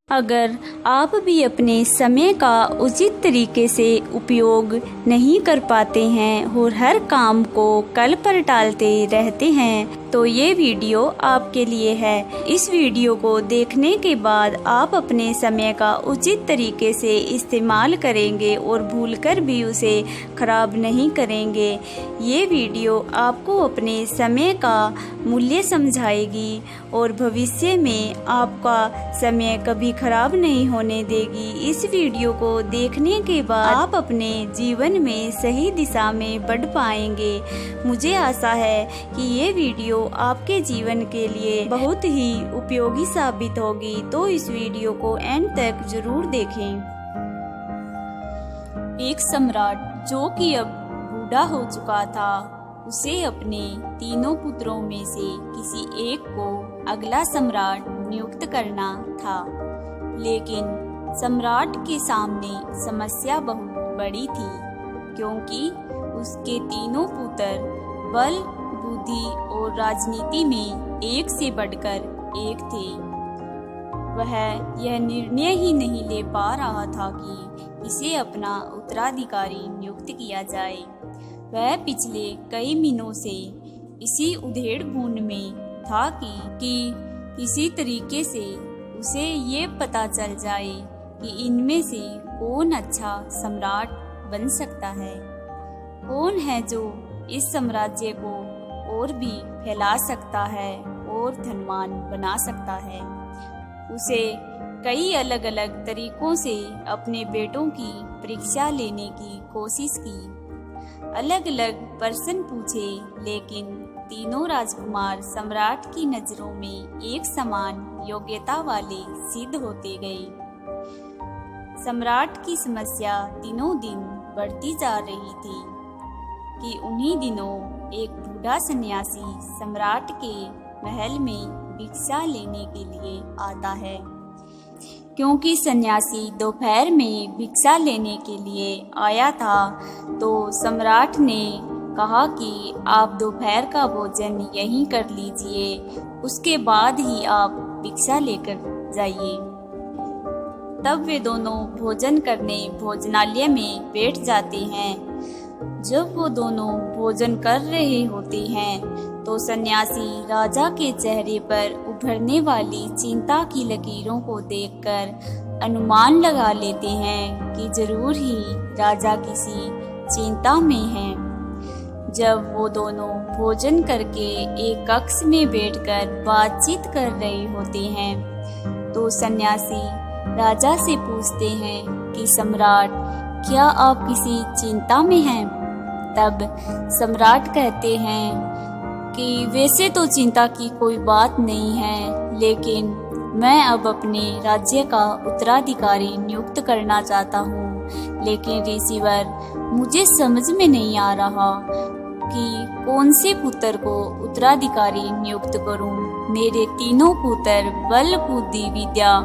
अगर आप भी अपने समय का उचित तरीके से उपयोग नहीं कर पाते हैं और हर काम को कल पर टालते रहते हैं तो ये वीडियो आपके लिए है। इस वीडियो को देखने के बाद आप अपने समय का उचित तरीके से इस्तेमाल करेंगे और भूलकर भी उसे खराब नहीं करेंगे। ये वीडियो आपको अपने समय का मूल्य समझाएगी और भविष्य में आपका समय कभी खराब नहीं होने देगी। इस वीडियो को देखने के बाद आप अपने जीवन में सही दिशा में बढ़ पाएंगे। मुझे आशा है कि ये वीडियो आपके जीवन के लिए बहुत ही उपयोगी साबित होगी, तो इस वीडियो को एंड तक जरूर देखें। एक सम्राट जो कि अब बूढ़ा हो चुका था, उसे अपने तीनों पुत्रों में से किसी एक को अगला सम्राट नियुक्त करना था, लेकिन सम्राट के सामने समस्या बहुत बड़ी थी, क्योंकि उसके तीनों पुत्र बल, बुद्धि और राजनीति में एक से बढ़कर एक थे। वह यह निर्णय ही नहीं ले पा रहा था कि इसे अपना उत्तराधिकारी नियुक्त किया जाए। वह पिछले कई महीनों से इसी उधेड़-बुन में था कि किसी तरीके से उसे ये पता चल जाए कि इनमें से कौन अच्छा सम्राट बन सकता है, कौन है जो इस साम्राज्य को और भी फैला सकता है और धनवान बना सकता है। उसे कई अलग अलग तरीकों से अपने बेटों की परीक्षा लेने की कोशिश की, अलग अलग प्रश्न पूछे, लेकिन तीनों राजकुमार सम्राट की नजरों में एक समान योग्यता वाले सिद्ध होते गए। सम्राट की समस्या दिनों दिन बढ़ती जा रही थी कि उन्हीं दिनों एक बूढ़ा सन्यासी सम्राट के महल में भिक्षा लेने के लिए आता है। क्योंकि सन्यासी दोपहर में भिक्षा लेने के लिए आया था, तो सम्राट ने कहा कि आप दोपहर का भोजन यहीं कर लीजिए, उसके बाद ही आप भिक्षा लेकर जाइए। तब वे दोनों भोजन करने भोजनालय में बैठ जाते हैं। जब वो दोनों भोजन कर रहे होते हैं तो सन्यासी राजा के चेहरे पर उभरने वाली चिंता की लकीरों को देखकर अनुमान लगा लेते हैं कि जरूर ही राजा किसी चिंता में हैं। जब वो दोनों भोजन करके एक कक्ष में बैठकर बातचीत कर रहे होते हैं तो सन्यासी राजा से पूछते हैं कि सम्राट, क्या आप किसी चिंता में हैं? तब सम्राट कहते हैं कि वैसे तो चिंता की कोई बात नहीं है, लेकिन मैं अब अपने राज्य का उत्तराधिकारी नियुक्त करना चाहता हूँ, लेकिन ऋषिवर मुझे समझ में नहीं आ रहा कि कौन से पुत्र को उत्तराधिकारी नियुक्त करूं। मेरे तीनों पुत्र बल, बुद्धि, विद्या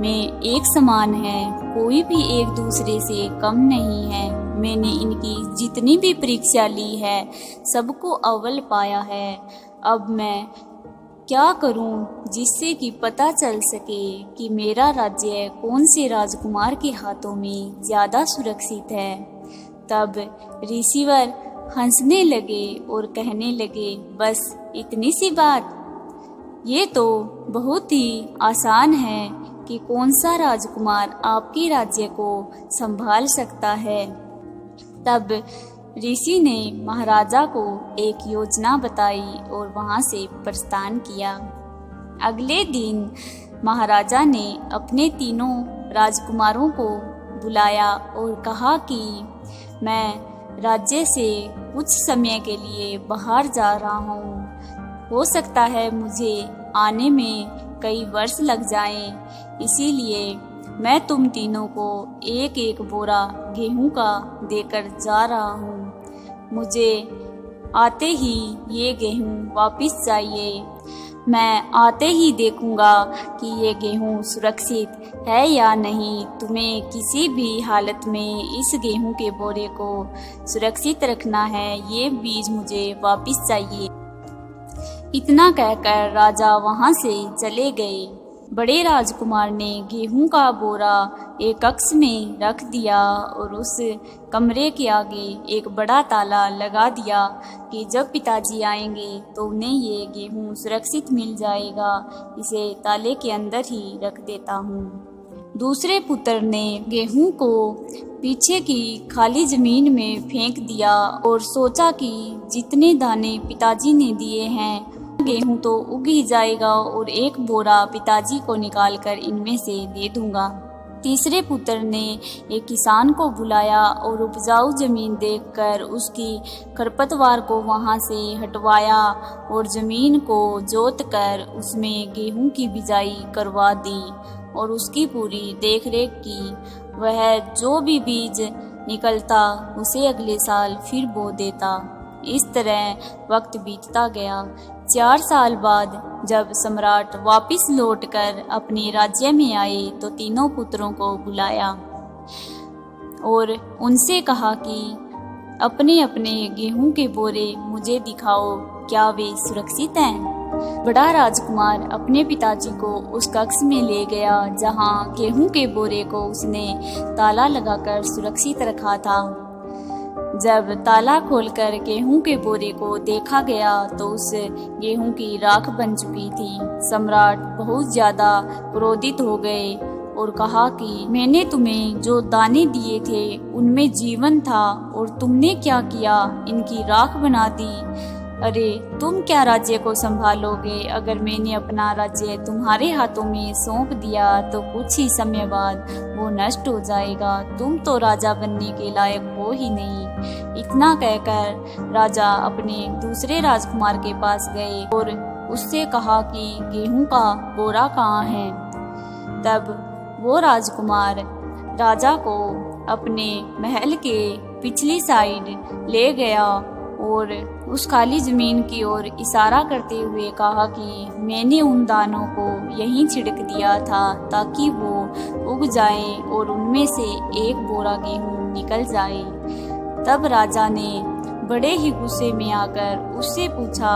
में एक समान हैं, कोई भी एक दूसरे से कम नहीं है। मैंने इनकी जितनी भी परीक्षा ली है सबको अव्वल पाया है। अब मैं क्या करूं जिससे कि पता चल सके कि मेरा राज्य कौन से राजकुमार के हाथों में ज्यादा सुरक्षित है। तब ऋषिवर हंसने लगे और कहने लगे, बस इतनी सी बात? ये तो बहुत ही आसान है कि कौन सा राजकुमार आपके राज्य को संभाल सकता है। तब ऋषि ने महाराजा को एक योजना बताई और वहां से प्रस्थान किया। अगले दिन महाराजा ने अपने तीनों राजकुमारों को बुलाया और कहा कि मैं राज्य से कुछ समय के लिए बाहर जा रहा हूँ। हो सकता है मुझे आने में कई वर्ष लग जाएं, इसीलिए मैं तुम तीनों को एक एक बोरा गेहूं का देकर जा रहा हूँ। मुझे आते ही ये गेहूं वापस चाहिए। मैं आते ही देखूंगा कि ये गेहूं सुरक्षित है या नहीं। तुम्हें किसी भी हालत में इस गेहूं के बोरे को सुरक्षित रखना है। ये बीज मुझे वापस चाहिए। इतना कहकर राजा वहां से चले गए। बड़े राजकुमार ने गेहूं का बोरा एक कक्ष में रख दिया और उस कमरे के आगे एक बड़ा ताला लगा दिया कि जब पिताजी आएंगे तो उन्हें ये गेहूं सुरक्षित मिल जाएगा। इसे ताले के अंदर ही रख देता हूँ। दूसरे पुत्र ने गेहूं को पीछे की खाली जमीन में फेंक दिया और सोचा कि जितने दाने पिताजी ने दिए हैं गेहूं तो उग ही जाएगा और एक बोरा पिताजी को निकालकर इनमें से दे दूंगा। तीसरे पुत्र ने एक किसान को बुलाया और उपजाऊ जमीन देखकर उसकी खरपतवार को वहां से हटवाया और जमीन को जोतकर उसमें गेहूं की बिजाई करवा दी और उसकी पूरी देखरेख की। वह जो भी बीज निकलता उसे अगले साल फिर बो देता। इस तरह वक्त बीतता गया। 4 साल बाद जब सम्राट वापस लौटकर अपने राज्य में आए तो तीनों पुत्रों को बुलाया और उनसे कहा कि अपने अपने गेहूं के बोरे मुझे दिखाओ, क्या वे सुरक्षित हैं? बड़ा राजकुमार अपने पिताजी को उस कक्ष में ले गया जहां गेहूं के बोरे को उसने ताला लगाकर सुरक्षित रखा था। जब ताला खोलकर गेहूं के बोरे को देखा गया तो उस गेहूं की राख बन चुकी थी। सम्राट बहुत ज्यादा क्रोधित हो गए और कहा कि मैंने तुम्हें जो दाने दिए थे उनमें जीवन था और तुमने क्या किया, इनकी राख बना दी। अरे तुम क्या राज्य को संभालोगे? अगर मैंने अपना राज्य तुम्हारे हाथों में सौंप दिया तो कुछ ही समय बाद वो नष्ट हो जाएगा। तुम तो राजा बनने के लायक हो ही नहीं। इतना कहकर राजा अपने दूसरे राजकुमार के पास गए और उससे कहा कि गेहूं का बोरा कहाँ है। तब वो राजकुमार राजा को अपने महल के पिछली साइड ले गया और उस खाली जमीन की ओर इशारा करते हुए कहा कि मैंने उन दानों को यहीं छिड़क दिया था ताकि वो उग जाएं और उनमें से एक बोरा गेहूं निकल जाए। तब राजा ने बड़े ही गुस्से में आकर उससे पूछा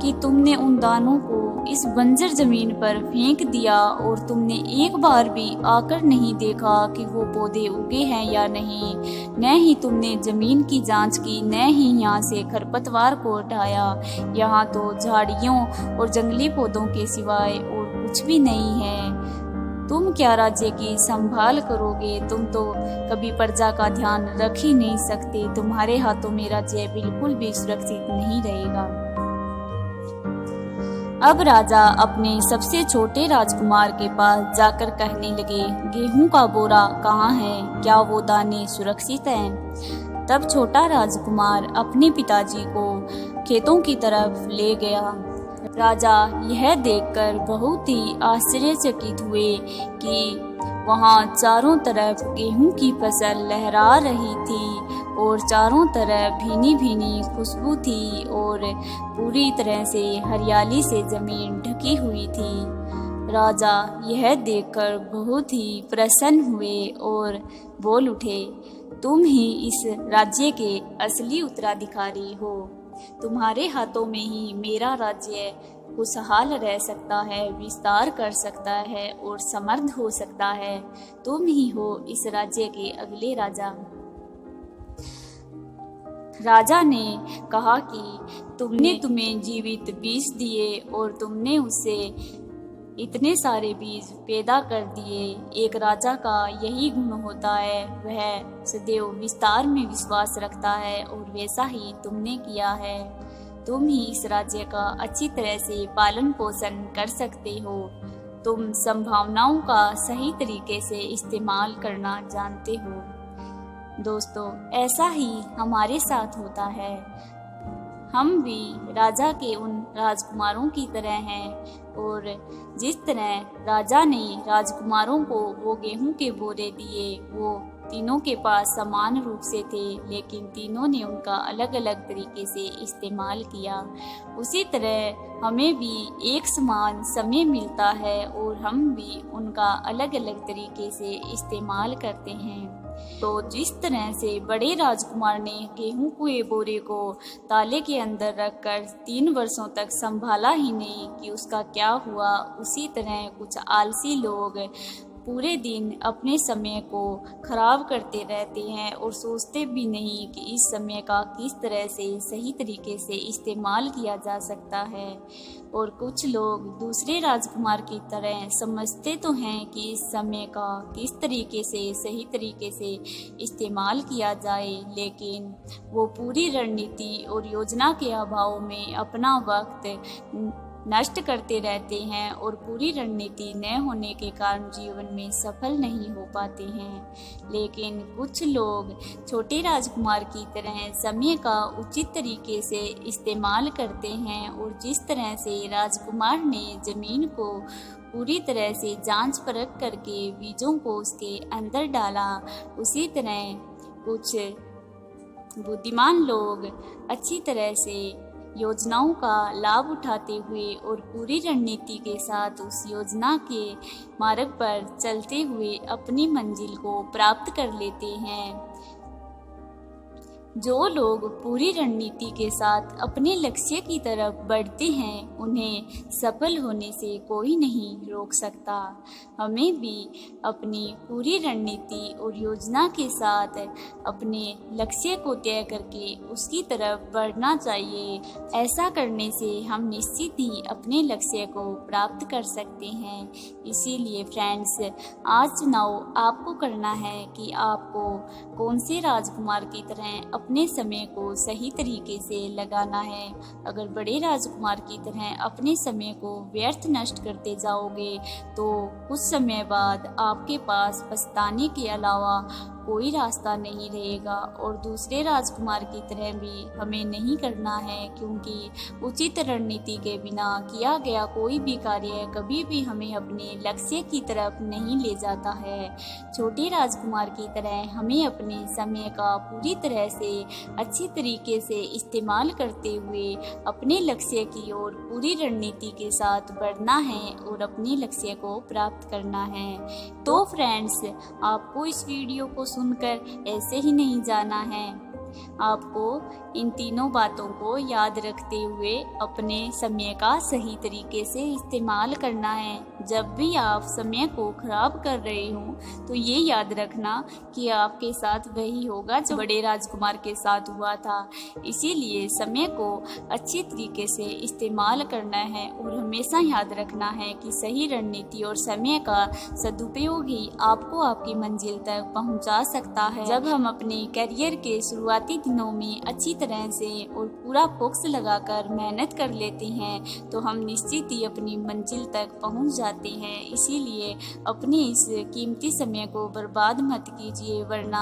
कि तुमने उन दानों को इस बंजर जमीन पर फेंक दिया और तुमने एक बार भी आकर नहीं देखा कि वो पौधे उगे हैं या नहीं। न ही तुमने जमीन की जांच की, न ही यहाँ से खरपतवार को हटाया। यहाँ तो झाड़ियों और जंगली पौधों के सिवाय और कुछ भी नहीं है। तुम क्या राज्य की संभाल करोगे? तुम तो कभी प्रजा का ध्यान रख ही नहीं सकते। तुम्हारे हाथों में राज्य बिल्कुल भी सुरक्षित नहीं रहेगा। अब राजा अपने सबसे छोटे राजकुमार के पास जाकर कहने लगे, गेहूं का बोरा कहाँ है? क्या वो दाने सुरक्षित हैं? तब छोटा राजकुमार अपने पिताजी को खेतों की तरफ ले गया। राजा यह देखकर बहुत ही आश्चर्यचकित हुए कि वहाँ चारों तरफ गेहूं की फसल लहरा रही थी और चारों तरफ भीनी भीनी खुशबू थी और पूरी तरह से हरियाली से जमीन ढकी हुई थी। राजा यह देखकर बहुत ही प्रसन्न हुए और बोल उठे, तुम ही इस राज्य के असली उत्तराधिकारी हो। तुम्हारे हाथों में ही मेरा राज्य खुशहाल रह सकता है, विस्तार कर सकता है और समृद्ध हो सकता है। तुम ही हो इस राज्य के अगले राजा। राजा ने कहा कि तुमने तुम्हें जीवित बीज दिए और तुमने उससे इतने सारे बीज पैदा कर दिए। एक राजा का यही गुण होता है, वह सदैव विस्तार में विश्वास रखता है और वैसा ही तुमने किया है। तुम ही इस राज्य का अच्छी तरह से पालन पोषण कर सकते हो। तुम संभावनाओं का सही तरीके से इस्तेमाल करना जानते हो। दोस्तों, ऐसा ही हमारे साथ होता है। हम भी राजा के उन राजकुमारों की तरह हैं और जिस तरह राजा ने राजकुमारों को वो गेहूं के बोरे दिए, वो तीनों के पास समान रूप से थे, लेकिन तीनों ने उनका अलग अलग तरीके से इस्तेमाल किया। उसी तरह हमें भी एक समान समय मिलता है और हम भी उनका अलग अलग तरीके से इस्तेमाल करते हैं। तो जिस तरह से बड़े राजकुमार ने गेहूं के बोरे को ताले के अंदर रखकर 3 वर्षों तक संभाला ही नहीं कि उसका क्या हुआ, उसी तरह कुछ आलसी लोग पूरे दिन अपने समय को खराब करते रहते हैं और सोचते भी नहीं कि इस समय का किस तरह से सही तरीके से इस्तेमाल किया जा सकता है। और कुछ लोग दूसरे राजकुमार की तरह समझते तो हैं कि इस समय का किस तरीके से सही तरीके से इस्तेमाल किया जाए, लेकिन वो पूरी रणनीति और योजना के अभाव में अपना वक्त नष्ट करते रहते हैं और पूरी रणनीति न होने के कारण जीवन में सफल नहीं हो पाते हैं। लेकिन कुछ लोग छोटे राजकुमार की तरह समय का उचित तरीके से इस्तेमाल करते हैं और जिस तरह से राजकुमार ने जमीन को पूरी तरह से जांच परख करके बीजों को उसके अंदर डाला, उसी तरह कुछ बुद्धिमान लोग अच्छी तरह से योजनाओं का लाभ उठाते हुए और पूरी रणनीति के साथ उस योजना के मार्ग पर चलते हुए अपनी मंजिल को प्राप्त कर लेते हैं। जो लोग पूरी रणनीति के साथ अपने लक्ष्य की तरफ बढ़ते हैं, उन्हें सफल होने से कोई नहीं रोक सकता। हमें भी अपनी पूरी रणनीति और योजना के साथ अपने लक्ष्य को तय करके उसकी तरफ बढ़ना चाहिए। ऐसा करने से हम निश्चित ही अपने लक्ष्य को प्राप्त कर सकते हैं। इसीलिए फ्रेंड्स, आज चुनाव आपको करना है कि आपको कौन से राजकुमार की तरह अपने समय को सही तरीके से लगाना है। अगर बड़े राजकुमार की तरह अपने समय को व्यर्थ नष्ट करते जाओगे तो कुछ समय बाद आपके पास पछताने के अलावा कोई रास्ता नहीं रहेगा। और दूसरे राजकुमार की तरह भी हमें नहीं करना है, क्योंकि उचित रणनीति के बिना किया गया कोई भी कार्य कभी भी हमें अपने लक्ष्य की तरफ नहीं ले जाता है। छोटे राजकुमार की तरह हमें अपने समय का पूरी तरह से अच्छी तरीके से इस्तेमाल करते हुए अपने लक्ष्य की ओर पूरी रणनीति के साथ बढ़ना है और अपने लक्ष्य को प्राप्त करना है। तो फ्रेंड्स, आपको इस वीडियो को सुनकर ऐसे ही नहीं जाना है, आपको इन तीनों बातों को याद रखते हुए अपने समय का सही तरीके से इस्तेमाल करना है। जब भी आप समय को खराब कर रहे हो तो ये याद रखना कि आपके साथ वही होगा जो बड़े राजकुमार के साथ हुआ था। इसीलिए समय को अच्छी तरीके से इस्तेमाल करना है और हमेशा याद रखना है कि सही रणनीति और समय का सदुपयोग ही आपको आपकी मंजिल तक पहुंचा सकता है। जब हम अपने करियर के शुरुआती दिनों में अच्छी तरह से और पूरा फोकस लगाकर मेहनत कर लेते हैं तो हम निश्चित ही अपनी मंजिल तक पहुंच जाते हैं। इसीलिए अपने इस कीमती समय को बर्बाद मत कीजिए, वरना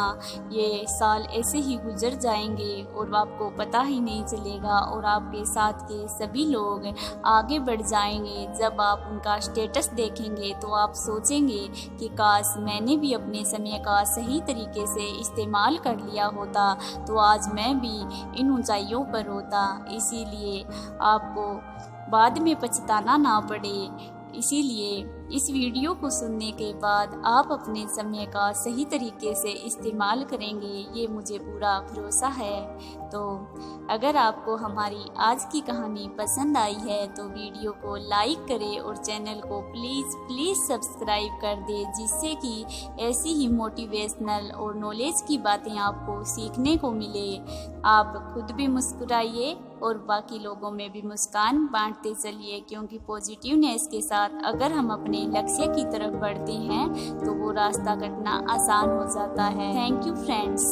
ये साल ऐसे ही गुजर जाएंगे और आपको पता ही नहीं चलेगा और आपके साथ के सभी लोग आगे बढ़ जाएंगे। जब आप उनका स्टेटस देखेंगे तो आप सोचेंगे कि काश मैंने भी अपने समय का सही तरीके से इस्तेमाल कर लिया होता तो आज मैं भी इन ऊंचाइयों पर होता। इसीलिए आपको बाद में पछताना ना पड़े। इसीलिए इस वीडियो को सुनने के बाद आप अपने समय का सही तरीके से इस्तेमाल करेंगे, ये मुझे पूरा भरोसा है। तो अगर आपको हमारी आज की कहानी पसंद आई है तो वीडियो को लाइक करें और चैनल को प्लीज़ सब्सक्राइब कर दें, जिससे कि ऐसी ही मोटिवेशनल और नॉलेज की बातें आपको सीखने को मिले। आप खुद भी मुस्कुराइए और बाकी लोगों में भी मुस्कान बांटते चलिए, क्योंकि पॉजिटिवनेस के साथ अगर हम अपने लक्ष्य की तरफ बढ़ते हैं तो वो रास्ता कटना आसान हो जाता है। Thank you friends.